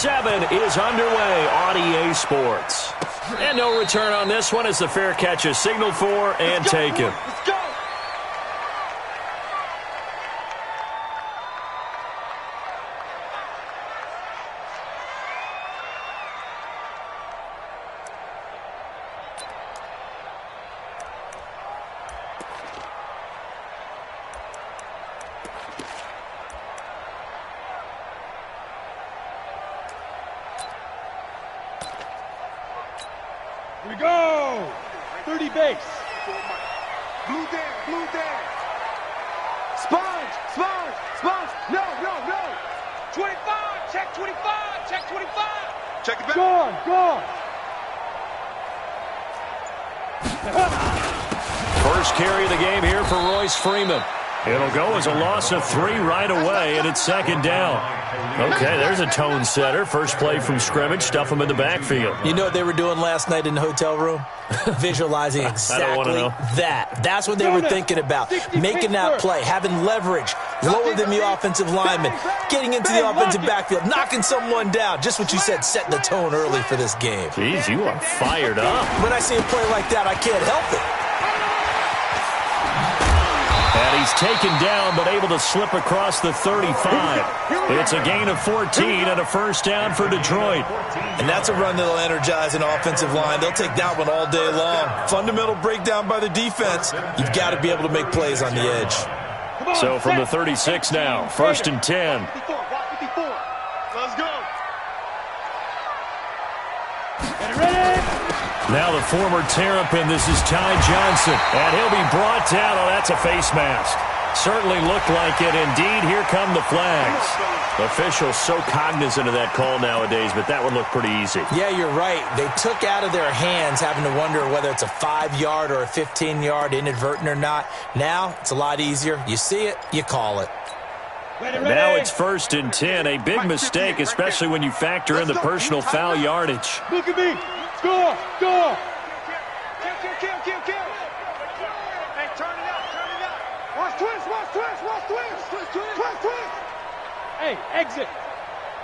7 is underway on EA Sports. And no return on this one as the fair catch is signaled for and taken. Let's go. Here we go! 30 base. Blue dance. Sponge! No! 25! Check 25! Check 25! Check it back. Gone! First carry of the game here for Royce Freeman. It'll go as a loss of 3 right away, and it's second down. Okay, there's a tone setter. First play from scrimmage, stuff him in the backfield. You know what they were doing last night in the hotel room? Visualizing exactly that. That's what they were thinking about. Making that play, having leverage, lower than the offensive lineman, getting into the offensive backfield, knocking someone down. Just what you said, setting the tone early for this game. Jeez, you are fired up. When I see a play like that, I can't help it. And he's taken down, but able to slip across the 35. It's a gain of 14 and a first down for Detroit. And that's a run that'll energize an offensive line. They'll take that one all day long. Fundamental breakdown by the defense. You've got to be able to make plays on the edge. So from the 36 now, first and 10. 54. Let's go. Now the former Terrapin, this is Ty Johnson. And he'll be brought down. Oh, that's a face mask. Certainly looked like it. Indeed, here come the flags. Officials so cognizant of that call nowadays, but that would look pretty easy. Yeah, you're right. They took out of their hands having to wonder whether it's a 5-yard or a 15-yard, inadvertent or not. Now, it's a lot easier. You see it, you call it. Now it's first and 10. A big mistake, especially when you factor in the personal foul yardage. Look at me. Score. Kill. Hey, turn it out. Watch twist. Hey, exit.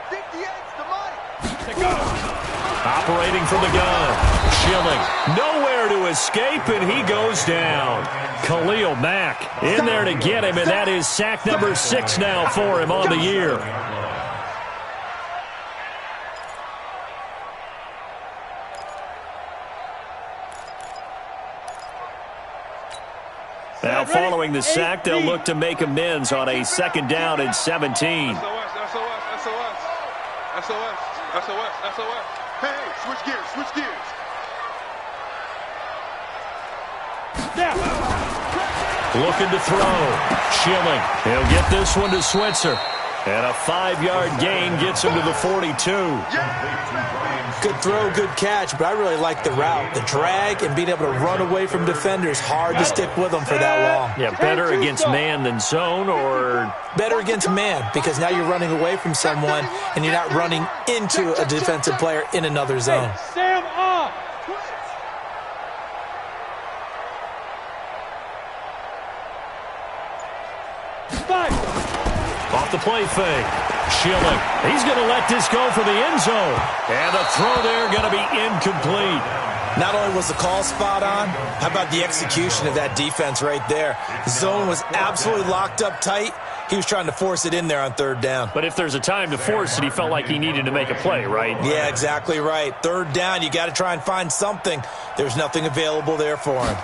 58's the money. Let's go. Operating from the gun. Schilling. Nowhere to escape, and he goes down. Khalil Mack in there to get him, and that is sack number 6 now for him on the year. Now following the sack, they'll look to make amends on a second down and 17. SOS. Hey, switch gears. Looking to throw. Schilling. He'll get this one to Switzer. And a 5-yard gain gets him to the 42. Good throw, good catch, but I really like the route. The drag and being able to run away from defenders, hard to stick with them for that long. Yeah, better against man than zone, or? Better against man, because now you're running away from someone and you're not running into a defensive player in another zone. Sam on. Off the play fake. Schilling. He's going to let this go for the end zone. And the throw there going to be incomplete. Not only was the call spot on, how about the execution of that defense right there? The zone was absolutely locked up tight. He was trying to force it in there on third down. But if there's a time to force it, he felt like he needed to make a play, right? Yeah, exactly right. Third down, you got to try and find something. There's nothing available there for him.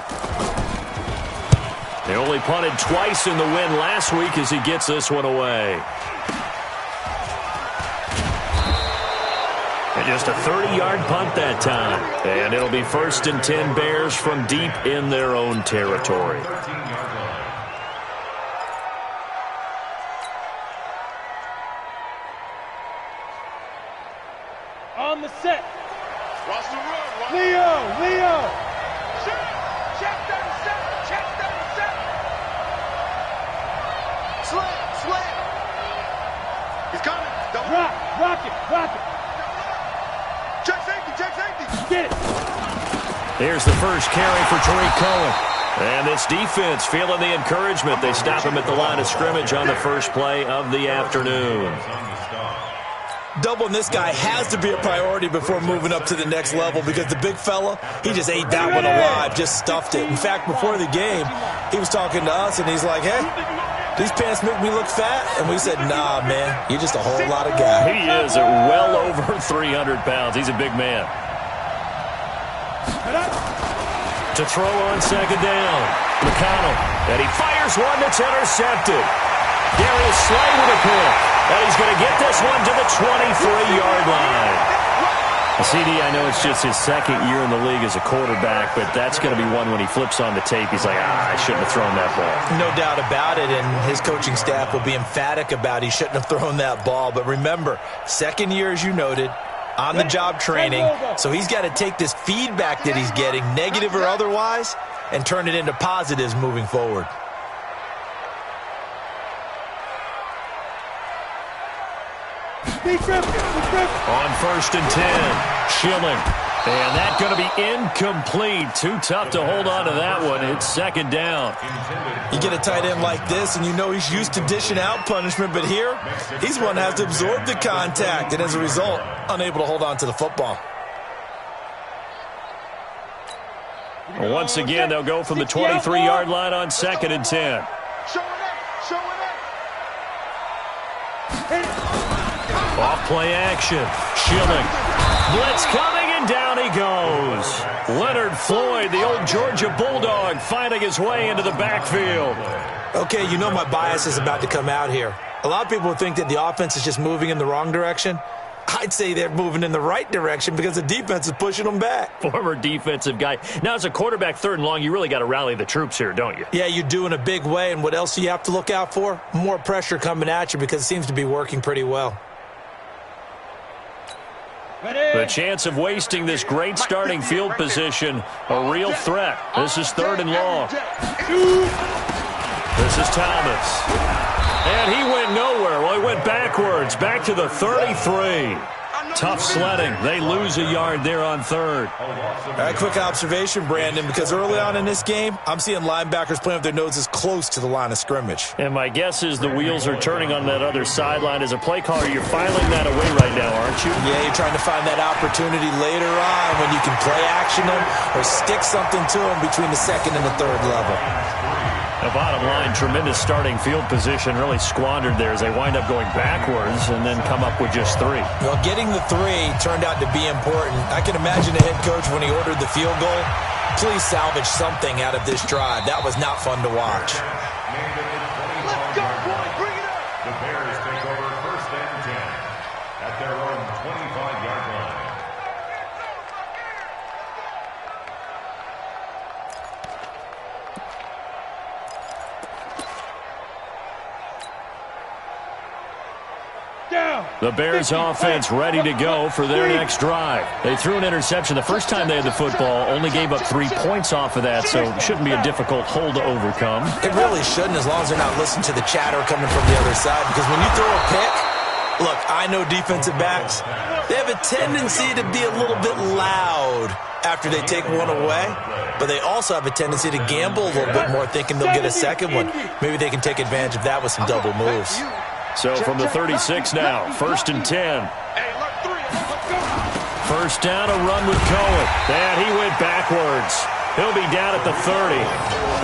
They only punted twice in the win last week as he gets this one away. And just a 30-yard punt that time. And it'll be first and 10 Bears from deep in their own territory. On the set. Watch the run. Leo. Check 37. Slam. He's coming. Double. Rock it. Check safety. Get it. Here's the first carry for Tariq Cohen. And this defense feeling the encouragement. They stop him at the line of scrimmage on the first play of the afternoon. Doubling this guy has to be a priority before moving up to the next level because the big fella, he just ate that one alive, just stuffed it. In fact, before the game, he was talking to us, and he's like, hey, these pants make me look fat? And we said, nah, man, you're just a whole lot of guy. He is at well over 300 pounds. He's a big man. To throw on second down. McConnell, and he fires one that's intercepted. Darius Slay with a pick. And he's going to get this one to the 23-yard line. CD, I know it's just his second year in the league as a quarterback, but that's going to be one when he flips on the tape. He's like, I shouldn't have thrown that ball. No doubt about it, and his coaching staff will be emphatic about he shouldn't have thrown that ball. But remember, second year, as you noted, on-the-job training, so he's got to take this feedback that he's getting, negative or otherwise, and turn it into positives moving forward. On 1st and 10, Schilling. And that's going to be incomplete. Too tough to hold on to that one. It's second down. You get a tight end like this, and you know he's used to dishing out punishment, but here, he's one that has to absorb the contact, and as a result, unable to hold on to the football. Once again, they'll go from the 23-yard line on 2nd and 10. Off play action. Schilling. Blitz coming, and down he goes. Leonard Floyd, the old Georgia Bulldog, finding his way into the backfield. Okay, you know my bias is about to come out here. A lot of people think that the offense is just moving in the wrong direction. I'd say they're moving in the right direction because the defense is pushing them back. Former defensive guy. Now, as a quarterback, 3rd and long, you really got to rally the troops here, don't you? Yeah, you do in a big way, and what else do you have to look out for? More pressure coming at you because it seems to be working pretty well. The chance of wasting this great starting field position, a real threat. This is 3rd and long. This is Thomas. And he went nowhere. Well, he went backwards, back to the 33. Tough sledding. They lose a yard there on 3rd. All right, quick observation, Brandon, because early on in this game, I'm seeing linebackers playing with their noses close to the line of scrimmage. And my guess is the wheels are turning on that other sideline. As a play caller, you're filing that away right now, aren't you? Yeah, you're trying to find that opportunity later on when you can play action them or stick something to them between the 2nd and the 3rd level. The bottom line, tremendous starting field position, really squandered there as they wind up going backwards and then come up with just 3. Well, getting the 3 turned out to be important. I can imagine the head coach when he ordered the field goal. Please salvage something out of this drive. That was not fun to watch. Let's go, boy. Bring it up. The Bears take over 1st and 10 at their own 25-yard line. The Bears offense ready to go for their next drive. They threw an interception the first time they had the football, only gave up 3 points off of that, so it shouldn't be a difficult hole to overcome. It really shouldn't, as long as they're not listening to the chatter coming from the other side, because when you throw a pick, look, I know defensive backs, they have a tendency to be a little bit loud after they take one away, but they also have a tendency to gamble a little bit more, thinking they'll get a second one. Maybe they can take advantage of that with some double moves. So from the 36 now, 1st and 10. First down, a run with Cohen. And he went backwards. He'll be down at the 30.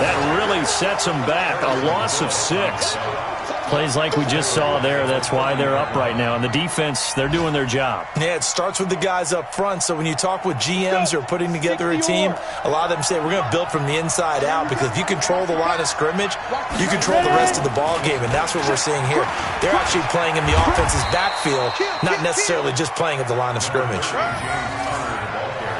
That really sets him back. A loss of 6. Plays like we just saw there. That's why they're up right now. And the defense, they're doing their job. Yeah, it starts with the guys up front. So when you talk with GMs who are putting together a team, a lot of them say we're going to build from the inside out, because if you control the line of scrimmage, you control the rest of the ball game, and that's what we're seeing here. They're actually playing in the offense's backfield, not necessarily just playing at the line of scrimmage.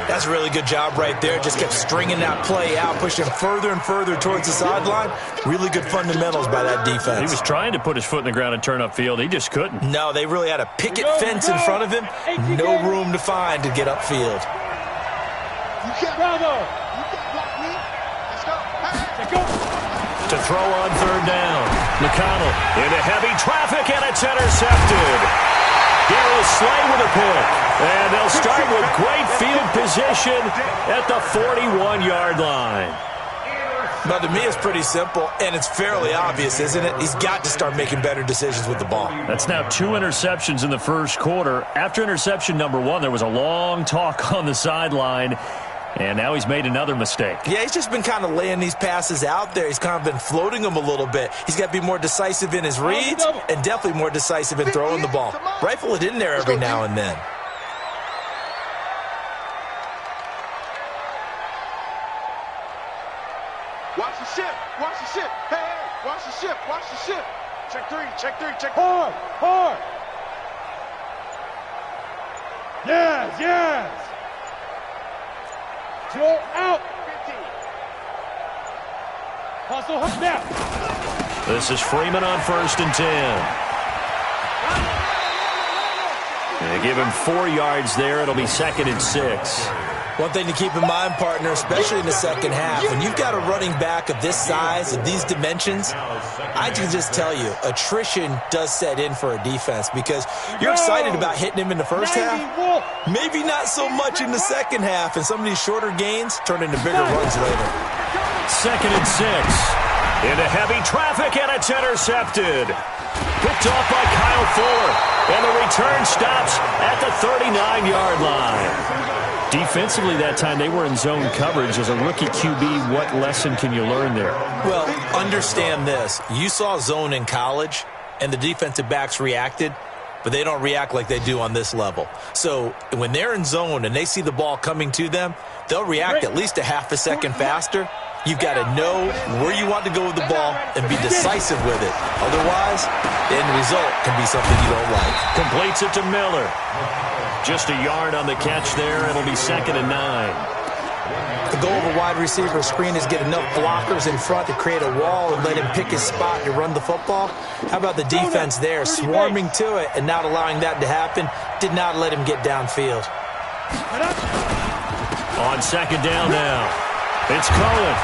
That's a really good job right there. Just kept stringing that play out, pushing further and further towards the sideline. Really good fundamentals by that defense. He was trying to put his foot in the ground and turn upfield. He just couldn't. No, they really had a picket fence in front of him. No room to find to get upfield. Bravo. You can block me. Let's go. To throw on 3rd down. McConnell into heavy traffic, and it's intercepted. Darius Slay with a pick. And they'll start with great field position at the 41-yard line. But to me, it's pretty simple, and it's fairly obvious, isn't it? He's got to start making better decisions with the ball. That's now 2 interceptions in the first quarter. After interception number 1, there was a long talk on the sideline, and now he's made another mistake. Yeah, he's just been kind of laying these passes out there. He's kind of been floating them a little bit. He's got to be more decisive in his reads and definitely more decisive in throwing the ball. Rifle it in there every now and then. Watch the ship. Watch the ship. Hey, hey, watch the ship. Watch the ship. Check 3. Check 3. Check 3. Hard, hard. Yes, yes. Joe out. 50. Hustle, hustle now. This is Freeman on 1st and 10. They give him 4 yards there. It'll be 2nd and 6. One thing to keep in mind, partner, especially in the second half, when you've got a running back of this size, of these dimensions, I can just tell you, attrition does set in for a defense because you're excited about hitting him in the first half, maybe not so much in the second half, and some of these shorter gains turn into bigger runs later. 2nd and 6. Into heavy traffic, and it's intercepted. Picked off by Kyle Fuller, and the return stops at the 39-yard line. Defensively that time, they were in zone coverage. As a rookie QB, what lesson can you learn there? Well, understand this. You saw zone in college, and the defensive backs reacted, but they don't react like they do on this level. So when they're in zone and they see the ball coming to them, they'll react at least a half a second faster. You've got to know where you want to go with the ball and be decisive with it. Otherwise, the end result can be something you don't like. Completes it to Miller. Just a yard on the catch there. It'll be 2nd and 9. The goal of a wide receiver screen is get enough blockers in front to create a wall and let him pick his spot to run the football. How about the defense there, swarming to it and not allowing that to happen? Did not let him get downfield. On 2nd down now. It's Cohen,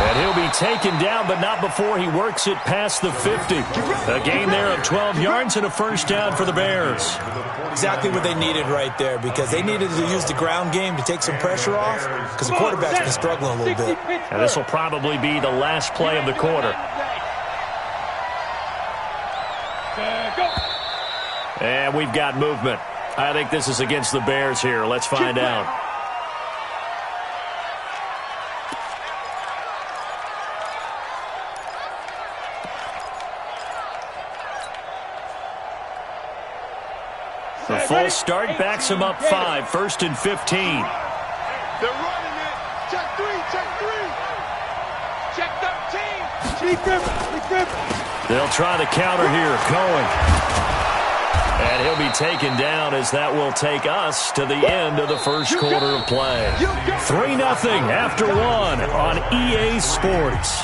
and he'll be taken down, but not before he works it past the 50. A gain there of 12 yards and a first down for the Bears. Exactly what they needed right there because they needed to use the ground game to take some pressure off because the quarterback's been struggling a little bit. And this will probably be the last play of the quarter. And we've got movement. I think this is against the Bears here. Let's find out. The full start backs him up 5, 1st and 15. They're running it. Check 3. Check 3. Check 13. Keep gripping. They'll try the counter here. Cohen. And he'll be taken down as that will take us to the end of the first quarter of play. 3-0 after 1 on EA Sports.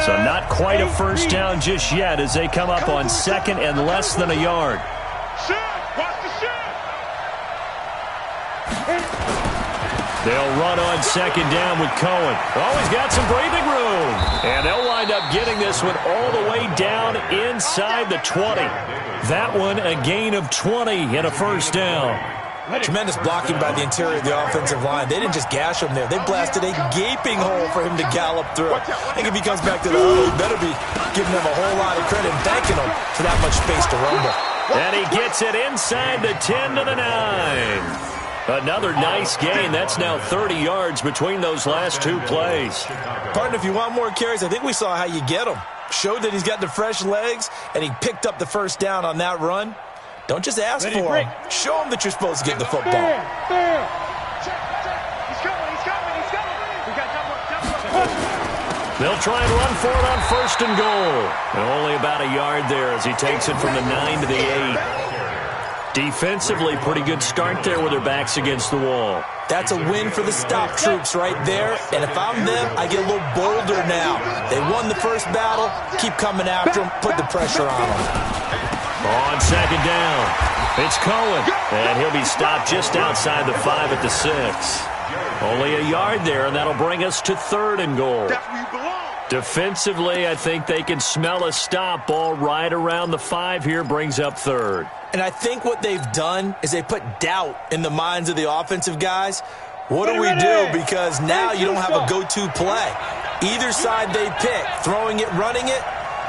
So not quite a first down just yet as they come up on 2nd and less than a yard. Watch the ship. They'll run on 2nd down with Cohen. Oh, he's got some breathing room. And they'll wind up getting this one all the way down inside the 20. That one a gain of 20 and a first down. Tremendous blocking by the interior of the offensive line. They didn't just gash him there. They blasted a gaping hole for him to gallop through. I think if he comes back to the huddle, he better be giving them a whole lot of credit and thanking them for that much space to rumble. And he gets it inside the 10 to the 9. Another nice gain. That's now 30 yards between those last 2 plays. Partner, if you want more carries, I think we saw how you get them. Showed that he's got the fresh legs, and he picked up the first down on that run. Don't just ask for him. Show him that you're supposed to get the football. He's coming. He's coming. He's coming. We got double. They'll try and run for it on 1st and goal. And only about a yard there as he takes it from the 9 to the 8. Defensively, pretty good start there with their backs against the wall. That's a win for the stop troops right there. And if I'm them, I get a little bolder now. They won the first battle. Keep coming after them. Put the pressure on them. On 2nd down, it's Cohen. And he'll be stopped just outside the 5 at the 6. Only a yard there, and that'll bring us to 3rd and goal. That's where you belong. Defensively, I think they can smell a stop. Ball right around the 5 here, brings up third. And I think what they've done is they put doubt in the minds of the offensive guys. What do we do? Because now you don't have a go-to play. Either side they pick, throwing it, running it,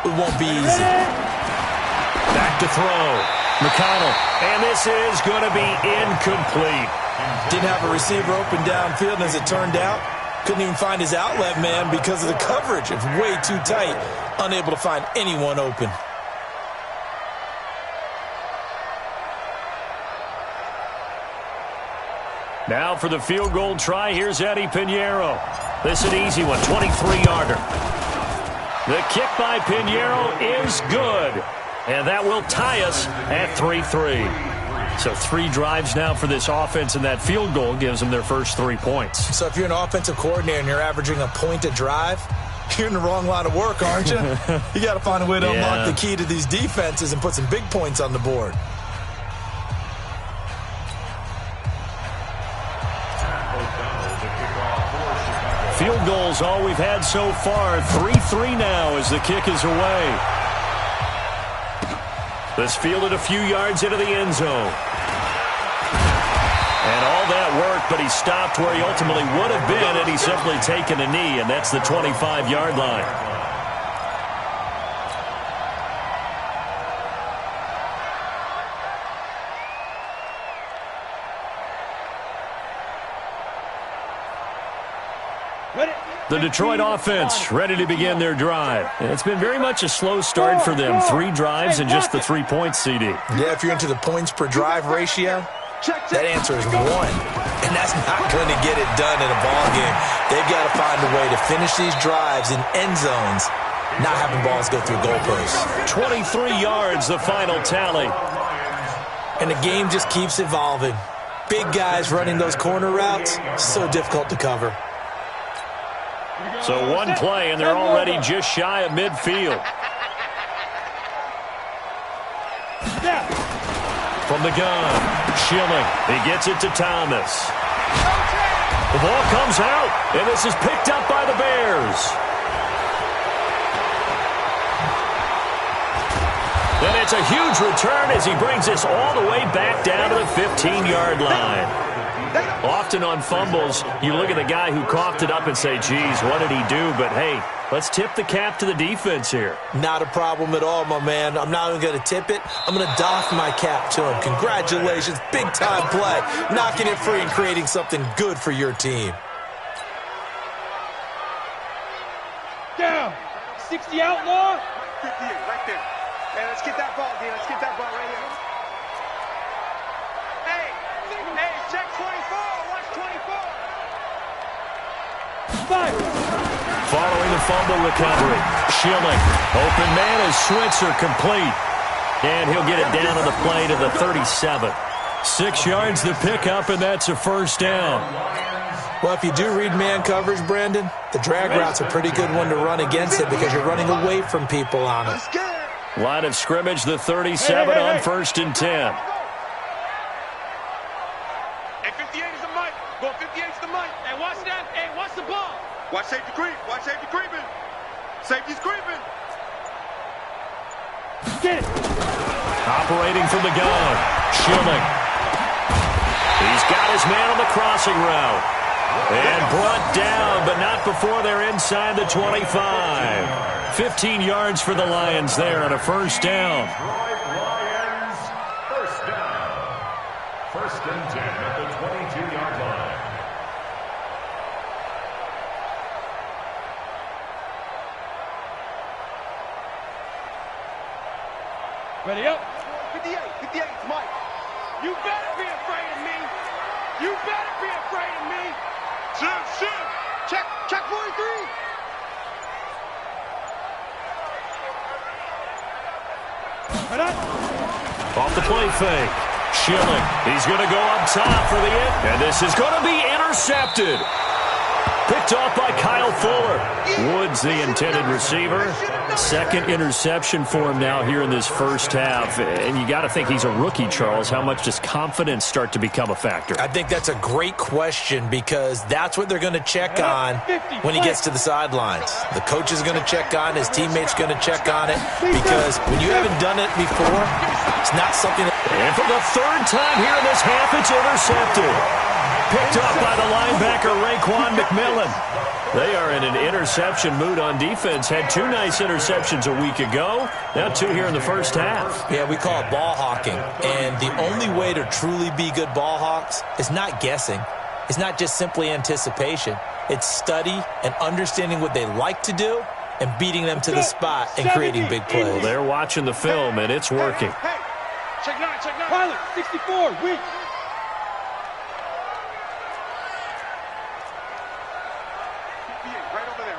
it won't be easy. Back to throw. McConnell. And this is going to be incomplete. Didn't have a receiver open downfield, and as it turned out, couldn't even find his outlet man because of the coverage. It's way too tight. Unable to find anyone open. Now for the field goal try, here's Eddie Pinheiro. This is an easy one, 23-yarder. The kick by Pinheiro is good. And that will tie us at 3-3. So 3 drives now for this offense, and that field goal gives them their first 3 points. So if you're an offensive coordinator and you're averaging a point a drive, you're in the wrong line of work, aren't you? You got to find a way to unlock the key to these defenses and put some big points on the board. Field goals all we've had so far. 3-3 now as the kick is away. This fielded a few yards into the end zone. And all that work, but he stopped where he ultimately would have been had he simply taken a knee, and that's the 25-yard line. The Detroit offense ready to begin their drive. It's been very much a slow start for them. 3 drives and just the 3 points, CD. Yeah, if you're into the points per drive ratio, that answer is 1. And that's not going to get it done in a ball game. They've got to find a way to finish these drives in end zones, not having balls go through goalposts. 23 yards, the final tally. And the game just keeps evolving. Big guys running those corner routes, so difficult to cover. So 1 play, and they're already just shy of midfield. From the gun, Schilling. He gets it to Thomas. The ball comes out, and this is picked up by the Bears. And it's a huge return as he brings this all the way back down to the 15-yard line. Often on fumbles, you look at the guy who coughed it up and say, geez, what did he do? But, hey, let's tip the cap to the defense here. Not a problem at all, my man. I'm not even going to tip it. I'm going to doff my cap to him. Congratulations. Big-time play. Knocking it free and creating something good for your team. Down. 60 outlaw. 58, right there. Hey, let's get that ball, D. Let's get that ball right here. Hey, check 24. Watch 24. Fire. Following the fumble recovery, Schilling. Open man is Switzer complete. And he'll get it down on the play to the 37. 6 yards the pickup, and that's a first down. Well, if you do read man coverage, Brandon, the drag route's a pretty good one to run against it because you're running away from people on it. Line of scrimmage, the 37 on 1st and 10. Hey, 58 is the mic. Go, 58 is the mic. Hey, watch that. Hey, watch the ball. Watch safety creep. Watch safety creeping. Safety's creeping. Get it. Operating from the gun, Schilling. He's got his man on the crossing route. And brought down, but not before they're inside the 25. 15 yards for the Lions there on a first down. Lions, first down. 1st and 10 at the 22-yard line. Ready up. 58, 58 is Mike. You better be afraid of me. You better be afraid of me. Shoot. Check 43. Right up. Off the play fake. Schilling. He's going to go up top for the end. And this is going to be intercepted. Picked off by Kyle Fuller. Woods, the intended receiver. Second interception for him now here in this first half. And you got to think he's a rookie, Charles. How much does confidence start to become a factor? I think that's a great question because that's what they're going to check on when he gets to the sidelines. The coach is going to check on, his teammates going to check on it because when you haven't done it before, it's not something that... And for the third time here in this half, it's intercepted. Picked up by the linebacker, Raekwon McMillan. They are in an interception mood on defense. Had two nice interceptions a week ago. Now two here in the first half. Yeah, we call it ball hawking. And the only way to truly be good ball hawks is not guessing. It's not just simply anticipation. It's study and understanding what they like to do and beating them to the spot and creating big plays. Well, they're watching the film, and it's working. Hey, check 9, check 9. Pilot, 64, weak.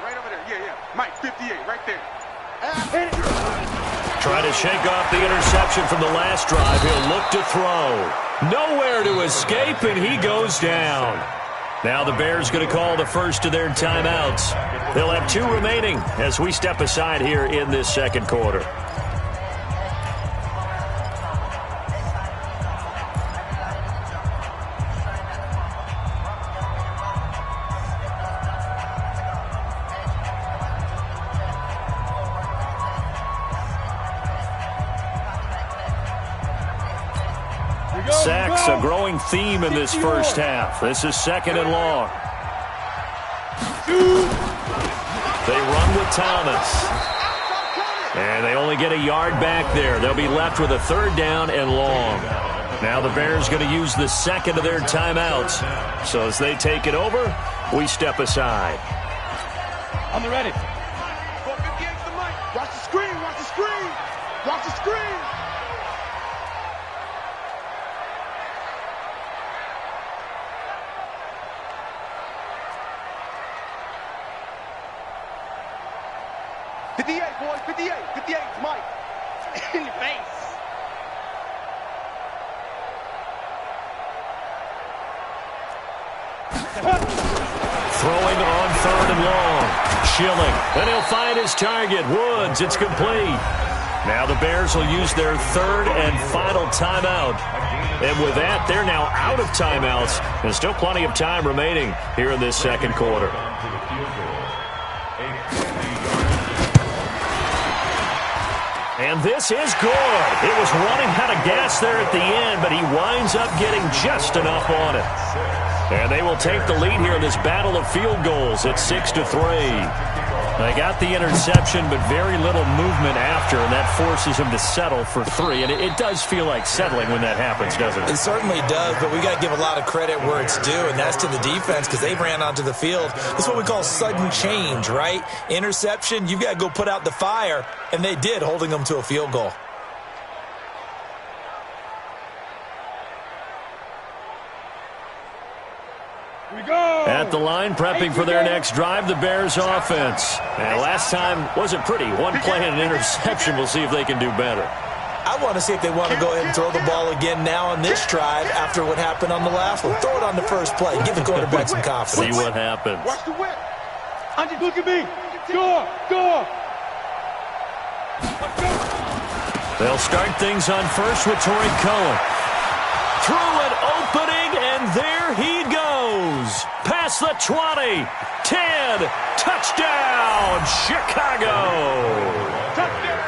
Right over there. Yeah. Mike, 58, right there. Trying to shake off the interception from the last drive. He'll look to throw. Nowhere to escape, and he goes down. Now the Bears going to call the first of their timeouts. They'll have two remaining as we step aside here in this second quarter. Sacks, a growing theme in this first half. This is second and long. They run with Thomas. And they only get a yard back there. They'll be left with a third down and long. Now the Bears going to use the second of their timeouts. So as they take it over, we step aside. On the ready. Go 58 to the mic. Watch the screen, watch the screen. Watch the screen. Boys, 58, Mike. In the face. Throwing on third and long. Schilling. And he'll find his target. Woods, it's complete. Now the Bears will use their third and final timeout. And with that, they're now out of timeouts. There's still plenty of time remaining here in this second quarter. And this is good. It was running out of gas there at the end, but he winds up getting just enough on it. And they will take the lead here in this battle of field goals at 6-3. They got the interception, but very little movement after, and that forces him to settle for three. And it does feel like settling when that happens, doesn't it? It certainly does, but we got to give a lot of credit where it's due, and that's to the defense because they ran onto the field. That's what we call sudden change, right? Interception, you've got to go put out the fire, and they did, holding them to a field goal. At the line, prepping for their next drive, the Bears offense. And last time wasn't pretty. One play and an interception. We'll see if they can do better. I want to see if they want to go ahead and throw the ball again now on this drive after what happened on the last one. Throw it on the first play. Give the quarterback some confidence. See what happens. Watch the whip. Look at me. Go. They'll start things on first with Tariq Cohen. Through an opening, and there he goes. Past the 20, 10, touchdown, Chicago.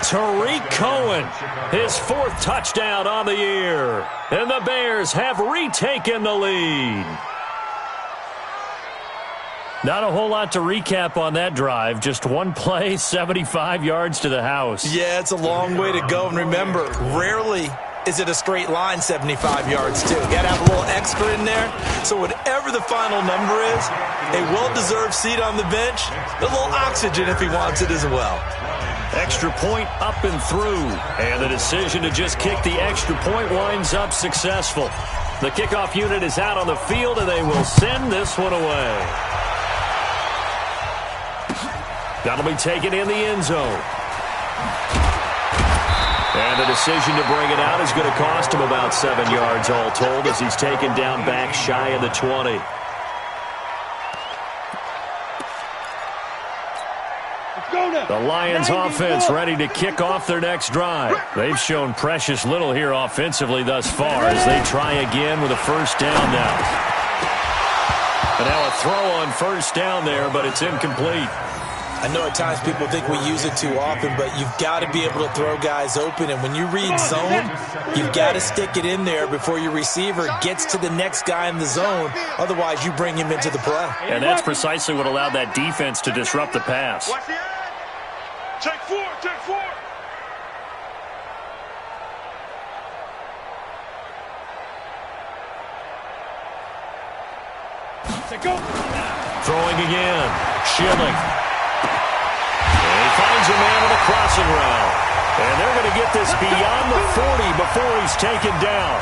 Tariq Cohen, his fourth touchdown on the year. And the Bears have retaken the lead. Not a whole lot to recap on that drive. Just one play, 75 yards to the house. Yeah, it's a long way to go. And remember, rarely is it a straight line 75 yards, too. Got to have a little extra in there. So whatever the final number is, a well-deserved seat on the bench, a little oxygen if he wants it as well. Extra point up and through. And the decision to just kick the extra point winds up successful. The kickoff unit is out on the field, and they will send this one away. That'll be taken in the end zone. And the decision to bring it out is going to cost him about 7 yards all told as he's taken down back shy of the 20. The Lions offense ready to kick off their next drive. They've shown precious little here offensively thus far as they try again with a first down now. And now a throw on first down there, but it's incomplete. I know at times people think we use it too often, but you've got to be able to throw guys open. And when you read zone, you've got to stick it in there before your receiver gets to the next guy in the zone. Otherwise, you bring him into the play. And that's precisely what allowed that defense to disrupt the pass. Watch the edge. Take four, take four. Throwing again. Schilling. And he finds a man on the crossing route. And they're going to get this beyond the 40 before he's taken down.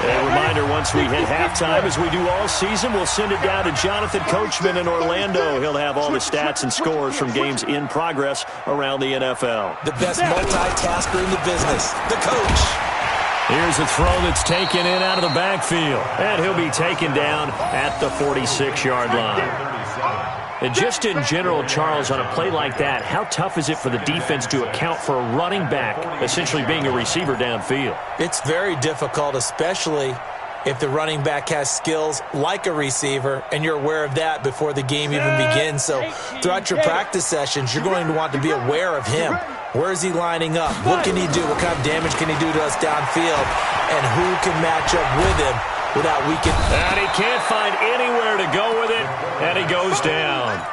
A reminder, once we hit halftime, as we do all season, we'll send it down to Jonathan Coachman in Orlando. He'll have all the stats and scores from games in progress around the NFL. The best multitasker in the business, the coach. Here's a throw that's taken in out of the backfield. And he'll be taken down at the 46-yard line. And just in general, Charles, on a play like that, how tough is it for the defense to account for a running back essentially being a receiver downfield? It's very difficult, especially if the running back has skills like a receiver, and you're aware of that before the game even begins. So throughout your practice sessions, you're going to want to be aware of him. Where is he lining up? What can he do? What kind of damage can he do to us downfield? And who can match up with him without weakening? And he can't find anywhere to go with it, and he goes down.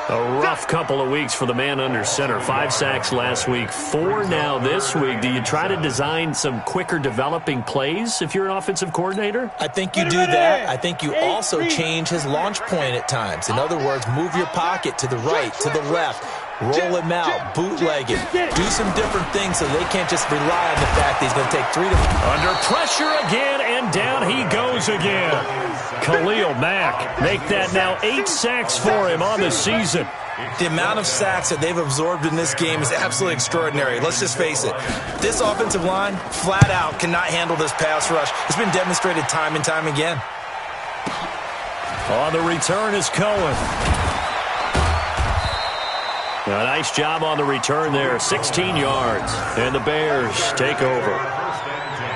A rough couple of weeks for the man under center. 5 sacks last week, 4 now this week. Do you try to design some quicker developing plays if you're an offensive coordinator? I think you do that. I think you also change his launch point at times. In other words, move your pocket to the right, to the left. Roll him out, bootleg him. Do some different things so they can't just rely on the fact that he's going to take 3 to... Under pressure again, and down he goes again. Khalil Mack, make that now 8 sacks for him on the season. The amount of sacks that they've absorbed in this game is absolutely extraordinary. Let's just face it. This offensive line, flat out, cannot handle this pass rush. It's been demonstrated time and time again. On the return is Cohen. A nice job on the return there, 16 yards. And the Bears take over. First and 10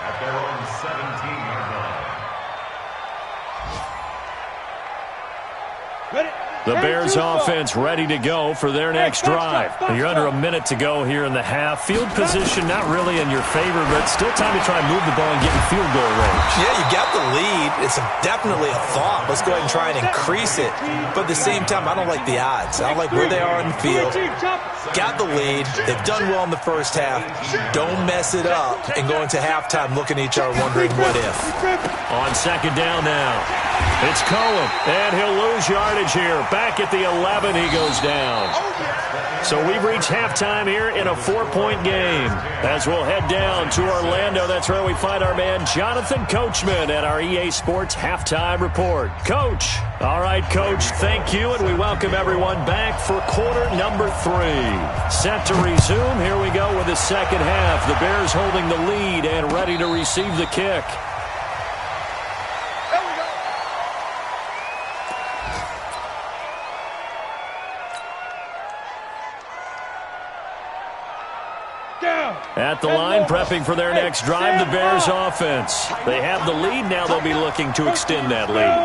at their own 17-yard line. Ready? The Bears offense ready to go for their next drive. You're under a minute to go here in the half. Field position not really in your favor, but still time to try and move the ball and get in field goal range. Yeah, you got the lead. It's definitely a thought. Let's go ahead and try and increase it. But at the same time, I don't like the odds. I don't like where they are in the field. Got the lead. They've done well in the first half. Don't mess it up and go into halftime looking at each other wondering what if. On second down now. It's Cohen, and he'll lose yardage here. Back at the 11, he goes down. So we've reached halftime here in a 4-point game. As we'll head down to Orlando, that's where we find our man Jonathan Coachman at our EA Sports Halftime Report. Coach. All right, Coach, thank you, and we welcome everyone back for quarter number 3. Set to resume. Here we go with the second half. The Bears holding the lead and ready to receive the kick. At the line, prepping for their next drive, the Bears offense. They have the lead. Now they'll be looking to extend that lead.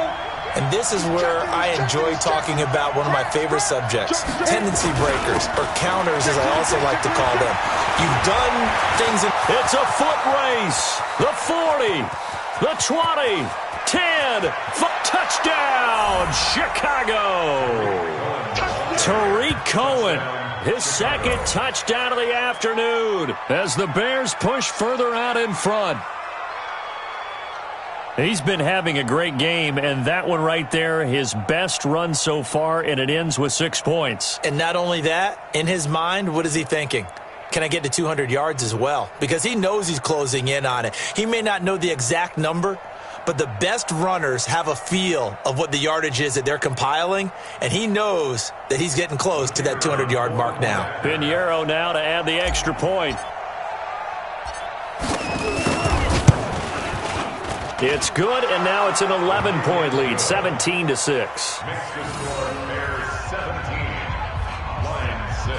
And this is where I enjoy talking about one of my favorite subjects, tendency breakers, or counters as I also like to call them. You've done things... It's a foot race. The 40, the 20, 10, touchdown, Chicago. Tariq Cohen. His second touchdown of the afternoon as the Bears push further out in front. He's been having a great game, and that one right there, his best run so far, and it ends with 6 points. And not only that, in his mind, what is he thinking? Can I get to 200 yards as well? Because he knows he's closing in on it. He may not know the exact number, but the best runners have a feel of what the yardage is that they're compiling, and he knows that he's getting close to that 200-yard mark now. Pinheiro now to add the extra point. It's good, and now it's an 11-point lead, 17-6. Makes the score Bears 17, Lions 6.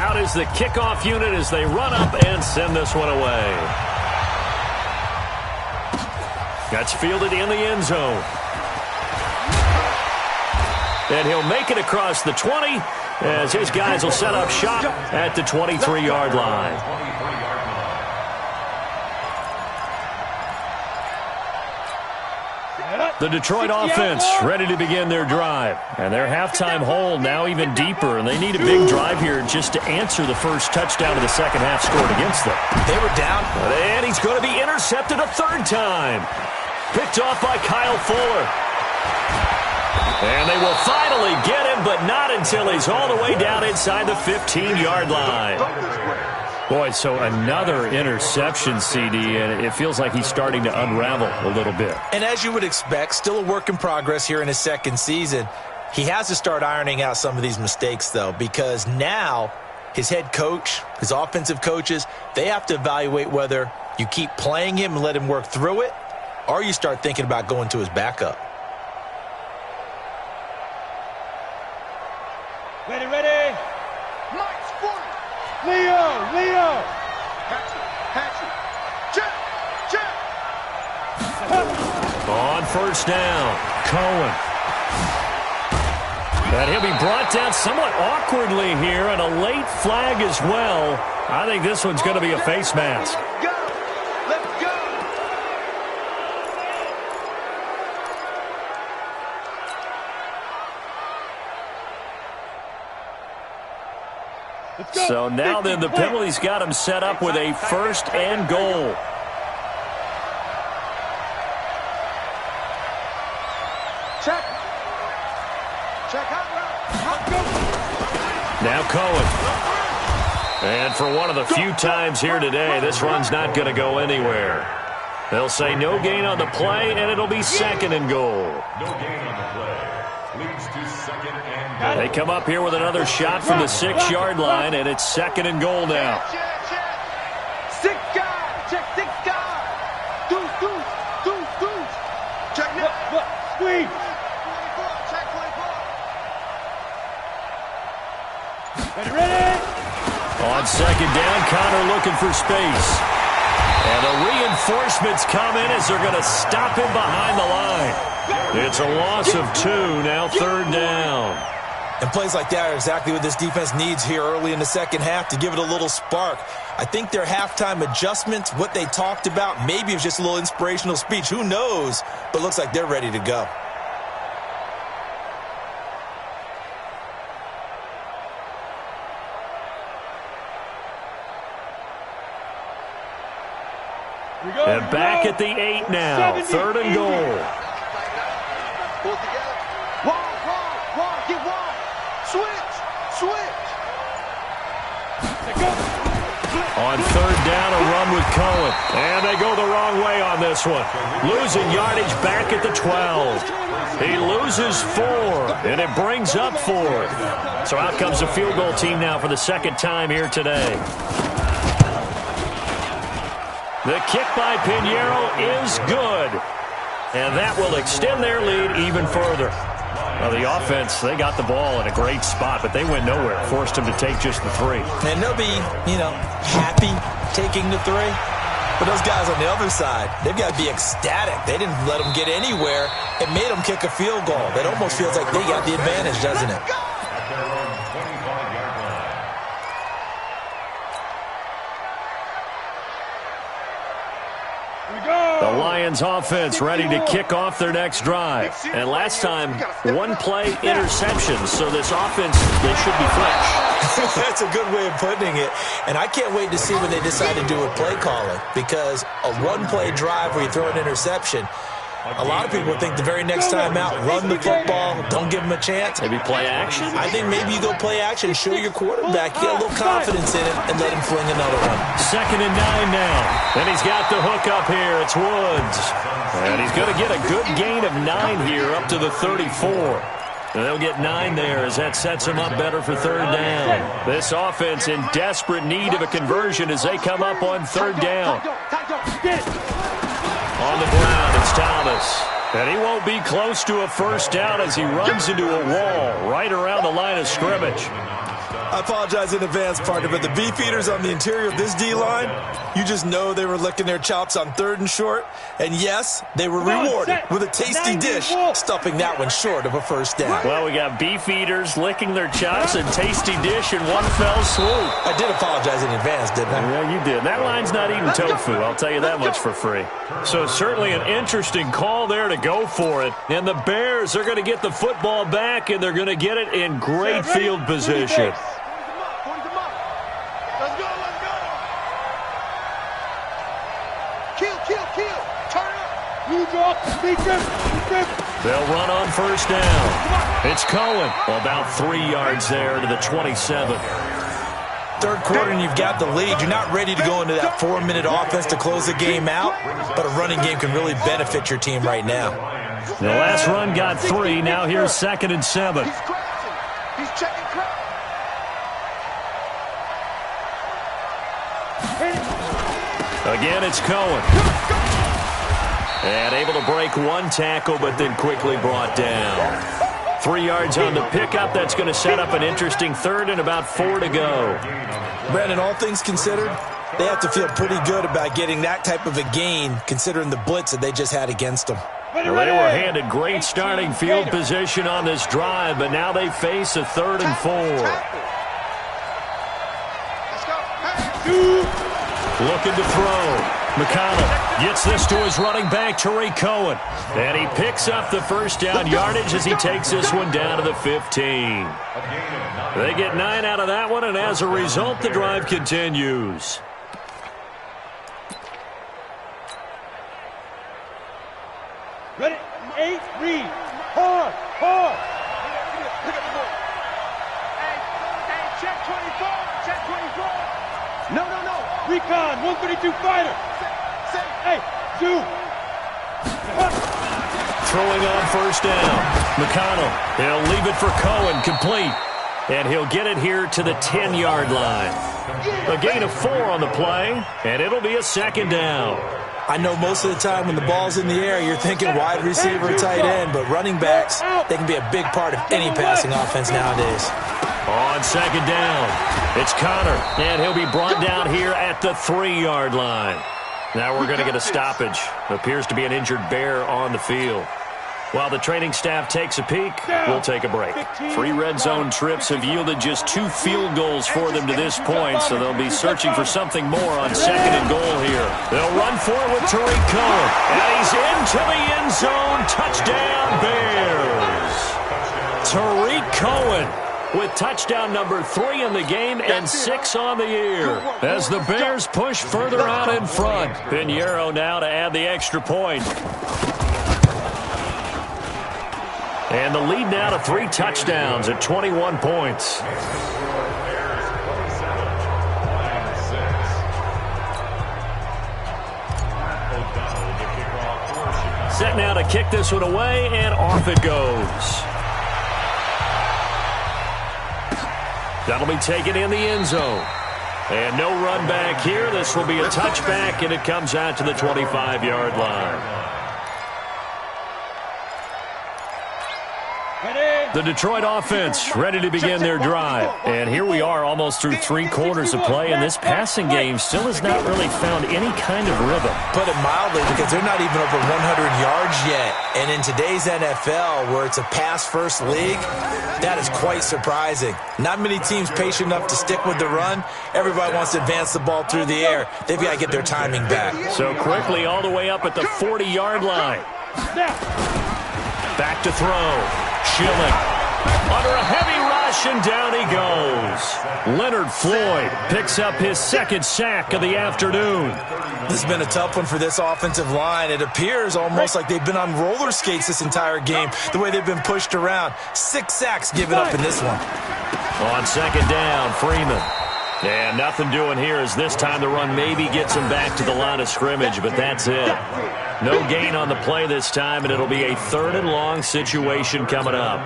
Out is the kickoff unit as they run up and send this one away. That's fielded in the end zone. And he'll make it across the 20 as his guys will set up shop at the 23-yard line. The Detroit offense ready to begin their drive. And their halftime hole now even deeper, and they need a big drive here just to answer the first touchdown of the second half scored against them. They were down. And he's going to be intercepted a third time. Picked off by Kyle Fuller. And they will finally get him, but not until he's all the way down inside the 15-yard line. Boy, so another interception, CD, and it feels like he's starting to unravel a little bit. And as you would expect, still a work in progress here in his second season. He has to start ironing out some of these mistakes, though, because now his head coach, his offensive coaches, they have to evaluate whether you keep playing him and let him work through it, or you start thinking about going to his backup. Ready, ready. Mike's 40. Leo. Hatchet. Check. On first down, Cohen. And he'll be brought down somewhat awkwardly here, and a late flag as well. I think this one's going to be a face mask. Go. Let's go. Let's go. So now then the penalty's got him set up with a first and goal. Check out route. Now Cohen. And for one of the few times here today, this run's not going to go anywhere. They'll say no gain on the play, and it'll be second and goal. No gain on the play. Leads to second and goal. They come up here with another shot from the 6-yard line, and it's second and goal now. Check. 6 guys. Check 6 guys. Deuce. Check now. Squeeze. 24. Check 24. Ready. On second down, Connor looking for space. And the reinforcements come in as they're going to stop him behind the line. It's a loss of 2, now third down. And plays like that are exactly what this defense needs here early in the second half to give it a little spark. I think their halftime adjustments, what they talked about, maybe it was just a little inspirational speech. Who knows? But looks like they're ready to go. And back at the 8 now, third and goal. Pull together. Wide. Get wide. Switch. On third down, a run with Cohen. And they go the wrong way on this one. Losing yardage back at the 12. He loses 4, and it brings up 4. So out comes the field goal team now for the second time here today. The kick by Pinheiro is good. And that will extend their lead even further. Well, the offense, they got the ball in a great spot, but they went nowhere. Forced them to take just the 3. And they'll be, happy taking the 3. But those guys on the other side, they've got to be ecstatic. They didn't let them get anywhere. It made them kick a field goal. It almost feels like they got the advantage, doesn't it? At their own 25-yard line. The Lions offense ready to kick off their next drive. And last time, 1-play interception. So this offense, they should be fresh. That's a good way of putting it. And I can't wait to see when they decide to do with play calling. Because a 1-play drive where you throw an interception, A lot of people think the very next time out, run the football, don't give them a chance. Maybe play action? I think maybe you go play action, show your quarterback, get a little confidence in it, and let him fling another one. 2nd and 9 now. And he's got the hook up here. It's Woods. And he's going to get a good gain of 9 here up to the 34. And they'll get 9 there as that sets them up better for 3rd down. This offense in desperate need of a conversion as they come up on 3rd down. On the ground, it's Thomas. And he won't be close to a 1st down as he runs into a wall right around the line of scrimmage. I apologize in advance, partner, but the beefeaters on the interior of this D-line, you just know they were licking their chops on 3rd and short. And yes, they were rewarded with a tasty dish, stuffing that one short of a 1st down. Well, we got beefeaters licking their chops and tasty dish in one fell swoop. I did apologize in advance, didn't I? Yeah, you did. That line's not eating tofu, I'll tell you that much for free. So certainly an interesting call there to go for it. And the Bears are going to get the football back, and they're going to get it in great field position. Let's go, let's go. Kill. Turn up. You drop, beat them. They'll run on 1st down. It's Cohen. About 3 yards there to the 27. 3rd quarter and you've got the lead. You're not ready to go into that 4-minute offense to close the game out, but a running game can really benefit your team right now. The last run got 3. Now here's 2nd and 7. He's crouching. He's checking crouch. Again, it's Cohen. And able to break 1 tackle, but then quickly brought down. 3 yards on the pickup. That's going to set up an interesting 3rd and about 4 to go. Brandon, all things considered, they have to feel pretty good about getting that type of a gain, considering the blitz that they just had against them. Well, they were handed great starting field position on this drive, but now they face a 3rd and 4. Looking to throw. McConnell gets this to his running back, Tariq Cohen. And he picks up the 1st down yardage as he takes this one down to the 15. They get 9 out of that one, and as a result, the drive continues. Ready? 8, read. Hard. Pick up the ball. Hey, check 24. Check 24. No. Recon, 132 fighter. Hey, 2. Throwing on 1st down. McConnell, he'll leave it for Cohen, complete. And he'll get it here to the 10-yard line. A gain of 4 on the play, and it'll be a 2nd down. I know most of the time when the ball's in the air, you're thinking wide receiver, tight end, but running backs, they can be a big part of any passing offense nowadays. On 2nd down, it's Connor, and he'll be brought down here at the 3-yard line. Now we're going to get a stoppage. Appears to be an injured Bear on the field. While the training staff takes a peek, we'll take a break. 3 red zone trips have yielded just 2 field goals for them to this point, so they'll be searching for something more on 2nd and goal here. They'll run for it with Tariq Cohen, and he's into the end zone. Touchdown, Bears. Tariq Cohen with touchdown number 3 in the game and 6 on the year. As the Bears push further out in front. Pinheiro now to add the extra point. And the lead now to 3 touchdowns at 21 points. Set now to kick this one away, and off it goes. That'll be taken in the end zone. And no run back here. This will be a touchback, and it comes out to the 25-yard line. The Detroit offense ready to begin their drive. And here we are almost through 3 quarters of play, and this passing game still has not really found any kind of rhythm. Put it mildly, because they're not even over 100 yards yet. And in today's NFL, where it's a pass-first league, that is quite surprising. Not many teams patient enough to stick with the run. Everybody wants to advance the ball through the air. They've got to get their timing back. So quickly all the way up at the 40-yard line. Back to throw. Schilling under a heavy rush. rush, and down he goes. Leonard Floyd picks up his second sack of the afternoon. This has been a tough one for this offensive line. It appears almost like they've been on roller skates this entire game, the way they've been pushed around. 6 sacks given up in this one. On second down, Freeman. And nothing doing here as this time the run maybe gets him back to the line of scrimmage, but that's it. No gain on the play this time, and it'll be a 3rd and long situation coming up.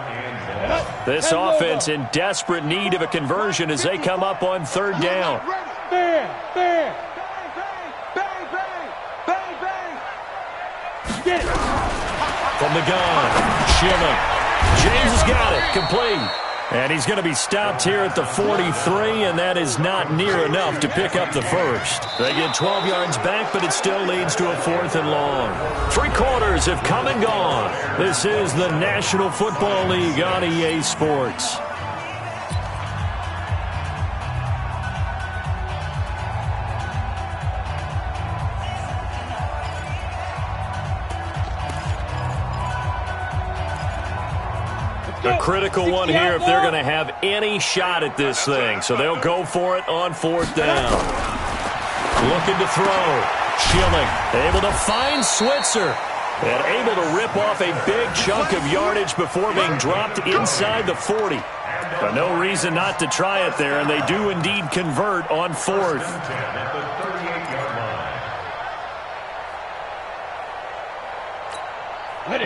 This offense in desperate need of a conversion as they come up on 3rd down. Bang, bang, bang, bang, bang. Get it. From the gun, Schilling. James has got it, complete. And he's going to be stopped here at the 43, and that is not near enough to pick up the first. They get 12 yards back, but it still leads to a 4th and long. 3 quarters have come and gone. This is the National Football League on EA Sports. A critical one here if they're going to have any shot at this thing. So they'll go for it on 4th down. Looking to throw. Schilling able to find Switzer. And able to rip off a big chunk of yardage before being dropped inside the 40. But no reason not to try it there, and they do indeed convert on 4th.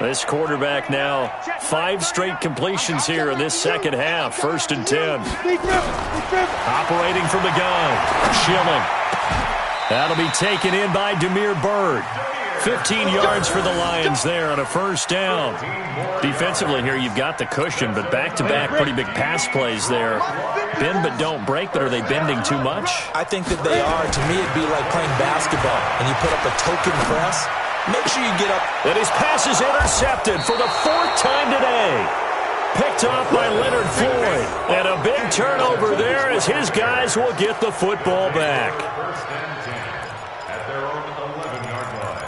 This quarterback now 5 straight completions here in this second half. 1st and 10. Operating from the gun. Schilling. That'll be taken in by Demir Bird. 15 yards for the Lions there on a 1st down. Defensively here, you've got the cushion, but back-to-back pretty big pass plays there. Bend but don't break, but are they bending too much? I think that they are. To me, it'd be like playing basketball, and you put up a token press. Make sure you get up. And his pass is intercepted for the 4th time today. Picked off by Leonard Floyd. And a big turnover there as his guys will get the football back. 1st and 10 at their own 11-yard line.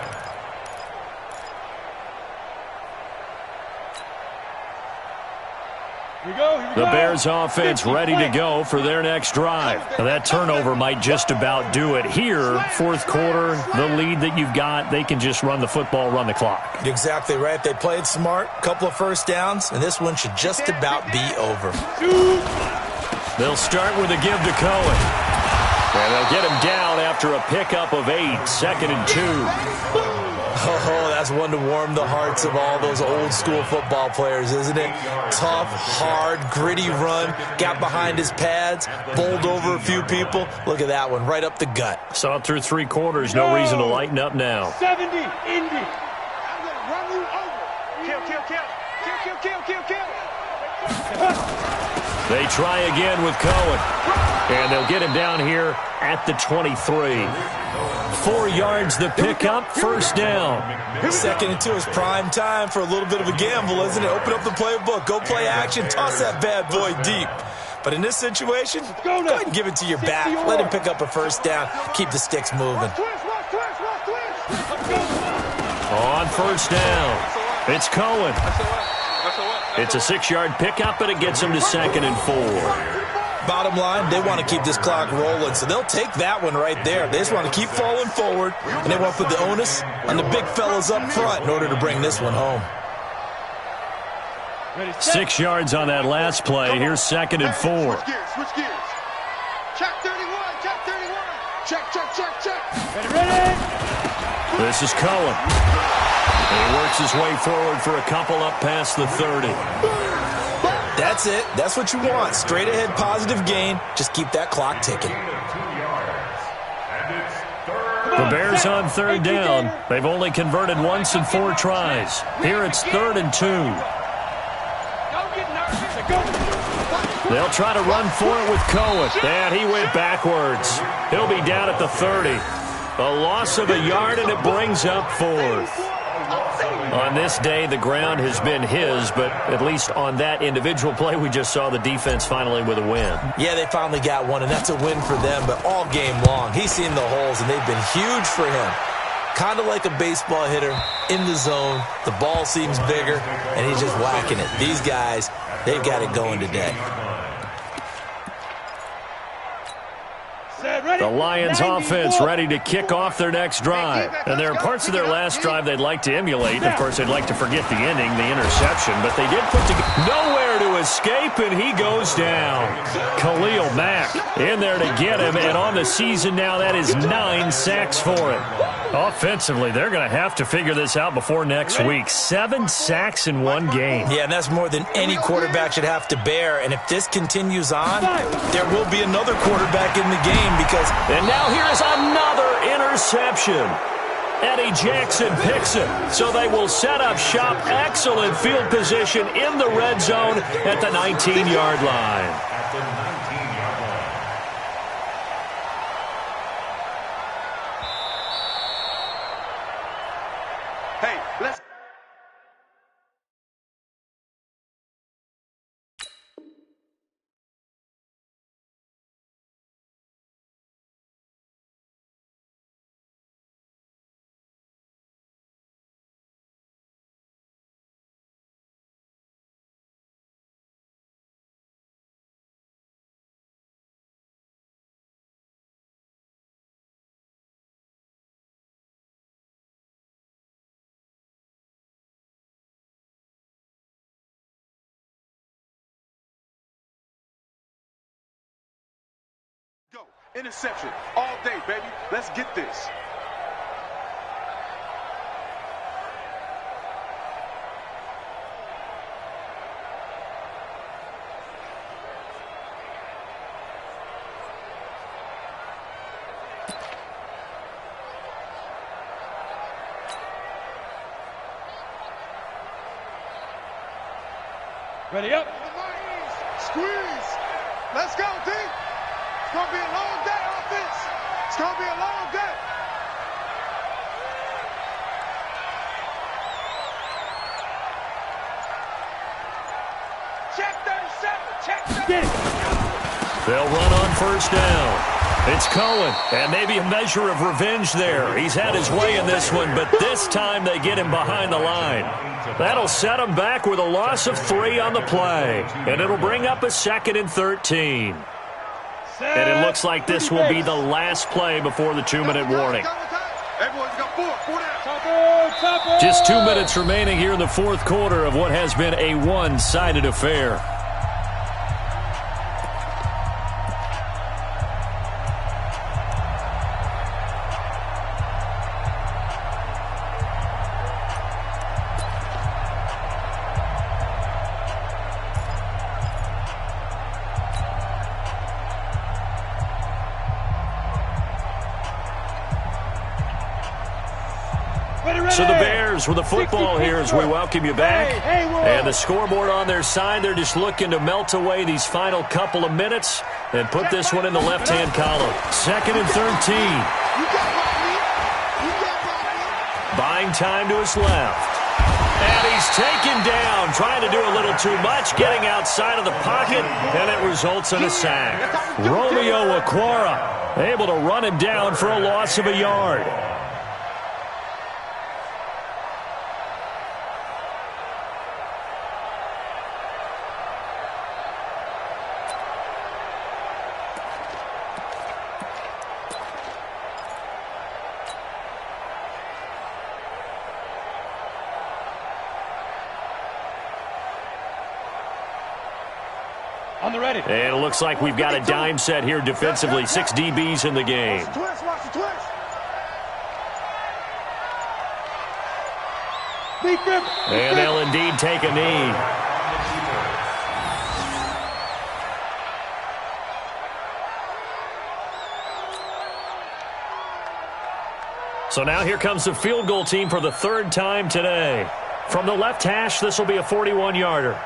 The Bears offense ready to go for their next drive. Now that turnover might just about do it here. 4th quarter, the lead that you've got, they can just run the football, run the clock. Exactly right. They played smart, couple of 1st downs, and this one should just about be over. They'll start with a give to Cohen. And they'll get him down after a pickup of 8, 2nd and 2. Oh, that's one to warm the hearts of all those old-school football players, isn't it? Tough, hard, gritty run, got behind his pads, bowled over a few people. Look at that one, right up the gut. Saw it through 3 quarters, no reason to lighten up now. 70, Indy. I'm going to run you over. Kill, kill, kill. Kill, kill, kill, kill, kill. They try again with Cohen. And they'll get him down here at the 23. 4 yards the pickup, 1st down. 2nd and 2 is prime time for a little bit of a gamble, isn't it? Open up the playbook, go play action, toss that bad boy deep. But in this situation, go ahead and give it to your back. Let him pick up a 1st down. Keep the sticks moving. On 1st down, it's Cohen. It's a 6-yard pickup, and it gets him to 2nd and 4. Bottom line, they want to keep this clock rolling, so they'll take that one right there. They just want to keep falling forward, and they want to put the onus on the big fellas up front in order to bring this one home. 6 yards on that last play. Here's 2nd and 4. Switch gears, switch gears. Check 31, check 31. Check, check, check, check. Ready? This is Cohen. And he works his way forward for a couple up past the 30. That's it. That's what you want. Straight ahead, positive gain. Just keep that clock ticking. The Bears on 3rd down. They've only converted once in 4 tries. Here it's 3rd and 2. They'll try to run for it with Cohen. And he went backwards. He'll be down at the 30. A loss of a yard, and it brings up 4th. On this day, the ground has been his, but at least on that individual play, we just saw the defense finally with a win. Yeah, they finally got one, and that's a win for them, but all game long, he's seen the holes, and they've been huge for him. Kind of like a baseball hitter in the zone. The ball seems bigger, and he's just whacking it. These guys, they've got it going today. The Lions offense ready to kick off their next drive. And there are parts of their last drive they'd like to emulate. Of course, they'd like to forget the ending, the interception. But they did put together nowhere to escape, and he goes down. Khalil Mack in there to get him. And on the season now, that is 9 sacks for him. Offensively, they're going to have to figure this out before next week. 7 sacks in one game. Yeah, and that's more than any quarterback should have to bear. And if this continues on, there will be another quarterback in the game because... And now here is another interception. Eddie Jackson picks it. So they will set up shop. Excellent field position in the red zone at the 19-yard line. At the 19-yard line. Hey, let's... Go. Interception. All day, baby. Let's get this. Ready up. Squeeze. Let's go, D. It's going to be a long day, offense. It's going to be a long day. Check 37. Check 37. Get it. They'll run on first down. It's Cohen, and maybe a measure of revenge there. He's had his way in this one, but this time they get him behind the line. That'll set him back with a loss of 3 on the play, and it'll bring up a 2nd and 13. And it looks like this will be the last play before the 2-minute warning. Everyone's got 4 down. Just 2 minutes remaining here in the fourth quarter of what has been a one-sided affair. So the Bears with the football here as we welcome you back. And the scoreboard on their side, they're just looking to melt away these final couple of minutes and put this one in the left-hand column. 2nd and 13. Buying time to his left. And he's taken down, trying to do a little too much, getting outside of the pocket, and it results in a sack. Romeo Okwara able to run him down for a loss of a yard. On the ready. And it looks like we've got a dime set here defensively. 6 DBs in the game. Watch the twist. And they'll indeed take a knee. So now here comes the field goal team for the 3rd time today. From the left hash, this will be a 41-yarder.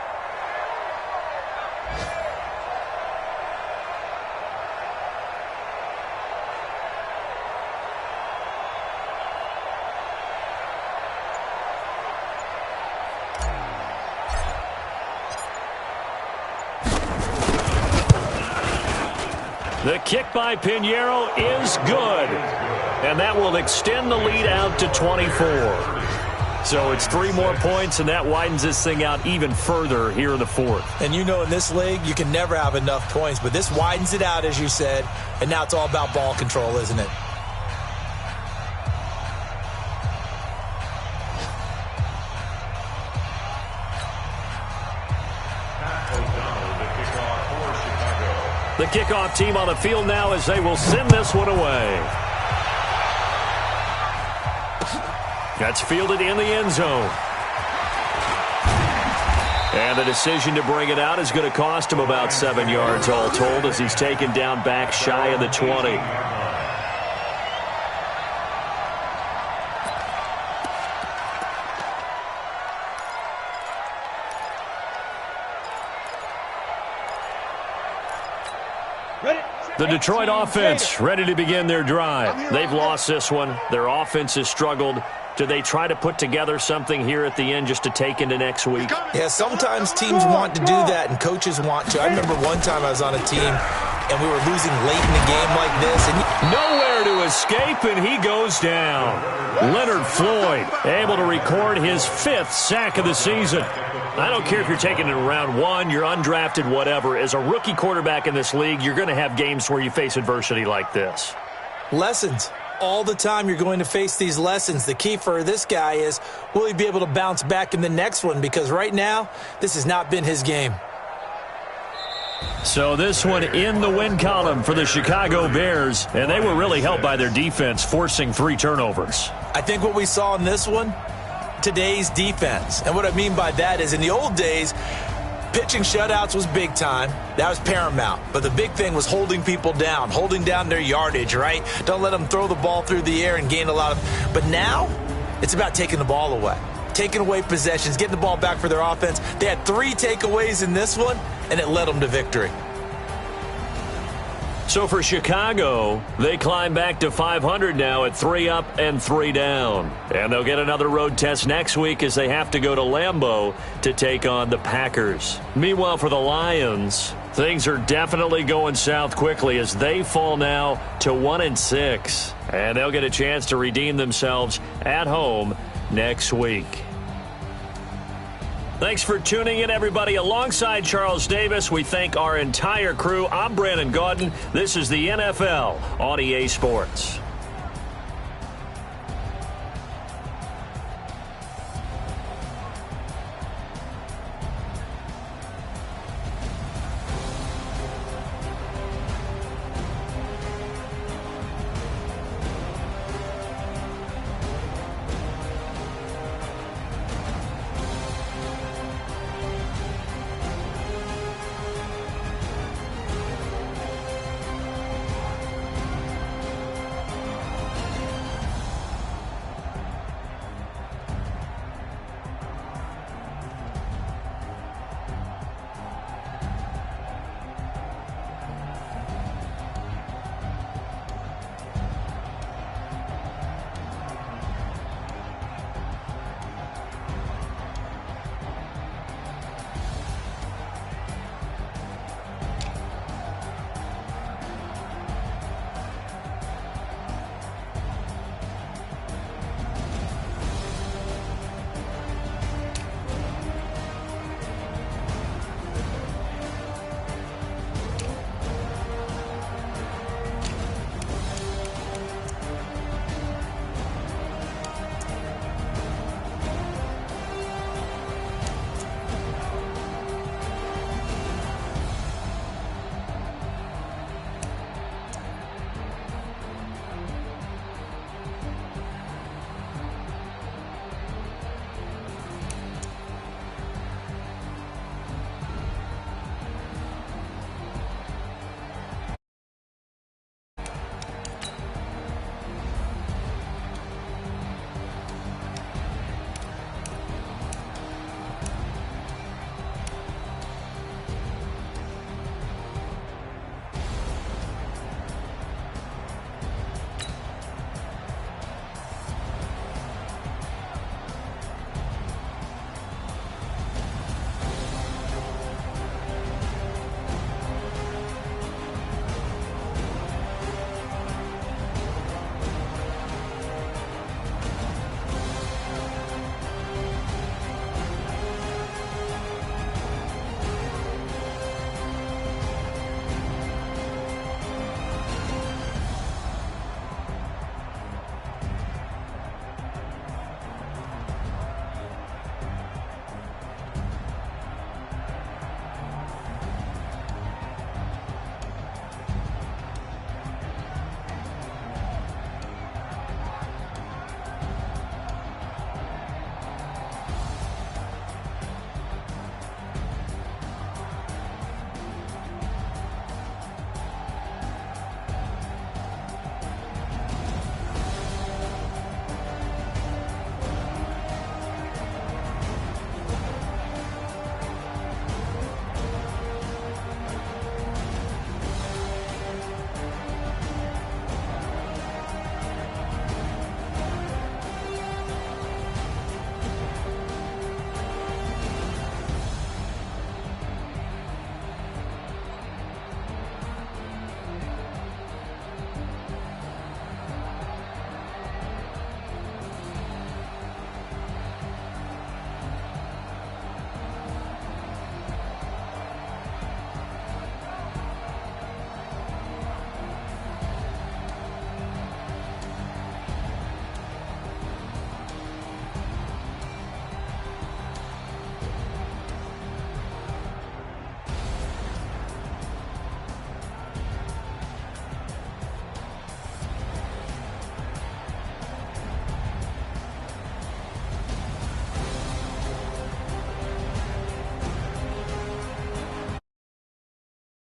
The kick by Pinheiro is good. And that will extend the lead out to 24. So it's 3 more points, and that widens this thing out even further here in the fourth. And you know in this league, you can never have enough points, but this widens it out, as you said, and now it's all about ball control, isn't it? The kickoff team on the field now as they will send this one away. That's fielded in the end zone. And the decision to bring it out is going to cost him about 7 yards all told as he's taken down back shy of the 20. The Detroit offense ready to begin their drive. They've lost this one. Their offense has struggled. Do they try to put together something here at the end just to take into next week? Yeah, sometimes teams want to do that and coaches want to. I remember one time I was on a team and we were losing late in the game like this. And nowhere to escape, and he goes down. Leonard Floyd able to record his 5th sack of the season. I don't care if you're taking it in round 1, you're undrafted, whatever. As a rookie quarterback in this league, you're going to have games where you face adversity like this. Lessons. All the time you're going to face these lessons. The key for this guy is, will he be able to bounce back in the next one? Because right now, this has not been his game. So this one in the win column for the Chicago Bears, and they were really helped by their defense, forcing 3 turnovers. I think what we saw in this one, today's defense. And what I mean by that is in the old days, pitching shutouts was big time. That was paramount. But the big thing was holding people down, holding down their yardage, right? Don't let them throw the ball through the air and gain a lot of... But now, it's about taking the ball away. Taking away possessions, getting the ball back for their offense. They had 3 takeaways in this one, and it led them to victory. So for Chicago, they climb back to 500 now at 3 up and 3 down. And they'll get another road test next week as they have to go to Lambeau to take on the Packers. Meanwhile, for the Lions, things are definitely going south quickly as they fall now to 1-6. And they'll get a chance to redeem themselves at home next week. Thanks for tuning in, everybody. Alongside Charles Davis, we thank our entire crew. I'm Brandon Gaudin. This is the NFL on EA Sports.